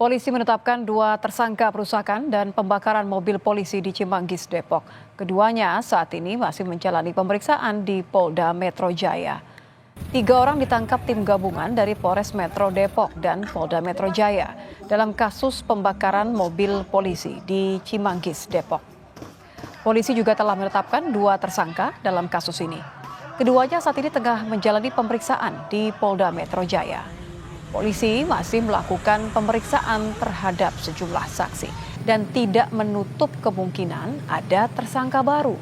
Polisi menetapkan 2 tersangka perusakan dan pembakaran mobil polisi di Cimanggis, Depok. Keduanya saat ini masih menjalani pemeriksaan di Polda Metro Jaya. 3 orang ditangkap tim gabungan dari Polres Metro Depok dan Polda Metro Jaya dalam kasus pembakaran mobil polisi di Cimanggis, Depok. Polisi juga telah menetapkan 2 tersangka dalam kasus ini. Keduanya saat ini tengah menjalani pemeriksaan di Polda Metro Jaya. Polisi masih melakukan pemeriksaan terhadap sejumlah saksi dan tidak menutup kemungkinan ada tersangka baru.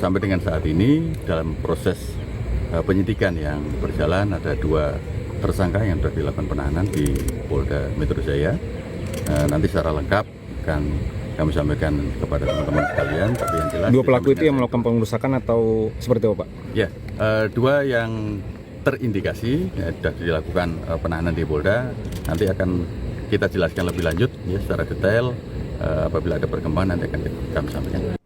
Sampai dengan saat ini dalam proses penyidikan yang berjalan ada 2 tersangka yang sudah dilakukan penahanan di Polda Metro Jaya. Nanti secara lengkap akan kami sampaikan kepada teman-teman sekalian. Tapi yang jelas 2 pelaku itu yang melakukan pengerusakan atau seperti apa, Pak? Ya, 2 yang terindikasi sudah dilakukan penahanan di Polda. Nanti akan kita jelaskan lebih lanjut ya secara detail. Apabila ada perkembangan nanti akan kami sampaikan.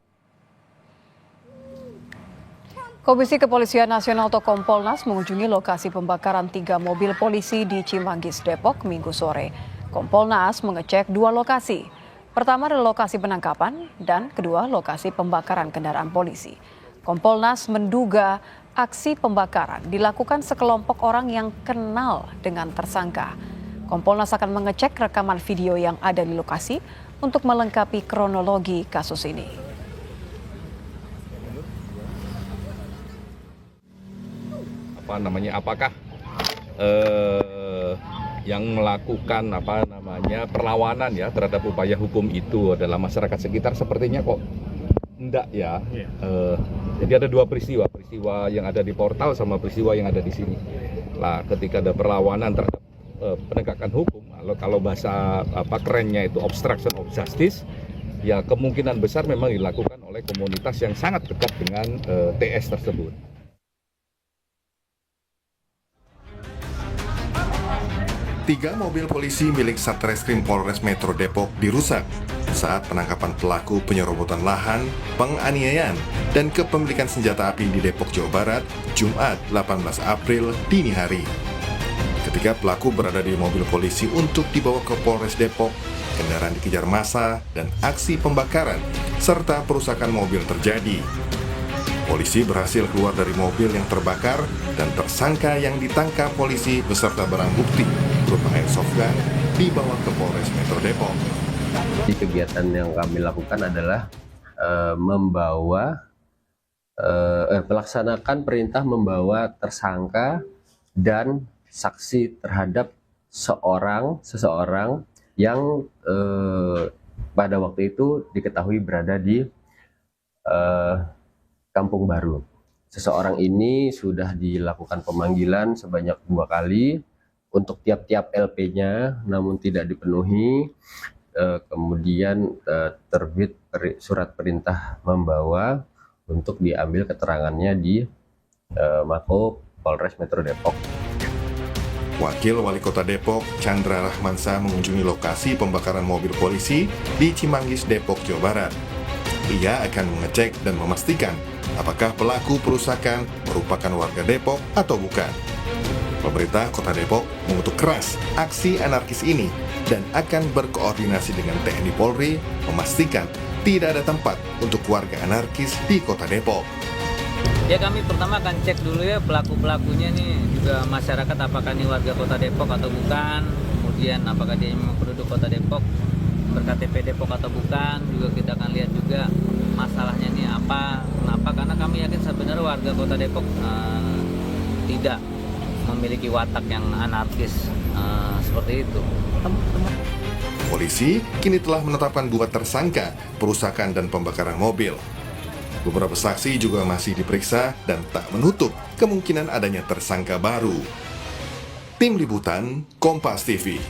Komisi Kepolisian Nasional atau Kompolnas mengunjungi lokasi pembakaran 3 mobil polisi di Cimanggis, Depok, Minggu sore. Kompolnas mengecek 2 lokasi. Pertama adalah lokasi penangkapan dan kedua lokasi pembakaran kendaraan polisi. Kompolnas menduga aksi pembakaran dilakukan sekelompok orang yang kenal dengan tersangka. Kompolnas akan mengecek rekaman video yang ada di lokasi untuk melengkapi kronologi kasus ini. Apakah yang melakukan perlawanan ya terhadap upaya hukum itu adalah masyarakat sekitar? Sepertinya kok enggak ya. Jadi ada 2 peristiwa yang ada di portal sama peristiwa yang ada di sini. Lah ketika ada perlawanan terhadap penegakan hukum, kalau bahasa kerennya itu obstruction of justice, ya kemungkinan besar memang dilakukan oleh komunitas yang sangat dekat dengan TS tersebut. Tiga mobil polisi milik Satreskrim Polres Metro Depok dirusak saat penangkapan pelaku penyerobotan lahan, penganiayaan, dan kepemilikan senjata api di Depok, Jawa Barat, Jumat 18 April dini hari. Ketika pelaku berada di mobil polisi untuk dibawa ke Polres Depok, kendaraan dikejar massa dan aksi pembakaran serta perusakan mobil terjadi. Polisi berhasil keluar dari mobil yang terbakar dan tersangka yang ditangkap polisi beserta barang bukti berupa airsoft gun dibawa ke Polres Metro Depok. Di kegiatan yang kami lakukan adalah melaksanakan perintah membawa tersangka dan saksi terhadap seseorang yang pada waktu itu diketahui berada di Kampung Baru. Seseorang ini sudah dilakukan pemanggilan sebanyak 2 kali untuk tiap-tiap LP-nya, namun tidak dipenuhi. Kemudian terbit surat perintah membawa untuk diambil keterangannya di Mako Polres Metro Depok. Wakil Wali Kota Depok, Chandra Rahmansa mengunjungi lokasi pembakaran mobil polisi di Cimanggis, Depok, Jawa Barat. Ia akan mengecek dan memastikan apakah pelaku perusakan merupakan warga Depok atau bukan. Pemerintah Kota Depok mengutuk keras aksi anarkis ini dan akan berkoordinasi dengan TNI Polri memastikan tidak ada tempat untuk warga anarkis di Kota Depok. Ya kami pertama akan cek dulu ya pelaku-pelakunya nih, juga masyarakat apakah ini warga Kota Depok atau bukan, kemudian apakah dia memang penduduk Kota Depok, berKTP Depok atau bukan, juga kita akan lihat juga masalahnya ini apa, kenapa, karena kami yakin sebenarnya warga Kota Depok tidak memiliki watak yang anarkis seperti itu. Polisi kini telah menetapkan 2 tersangka perusakan dan pembakaran mobil. Beberapa saksi juga masih diperiksa dan tak menutup kemungkinan adanya tersangka baru. Tim Liputan Kompas TV.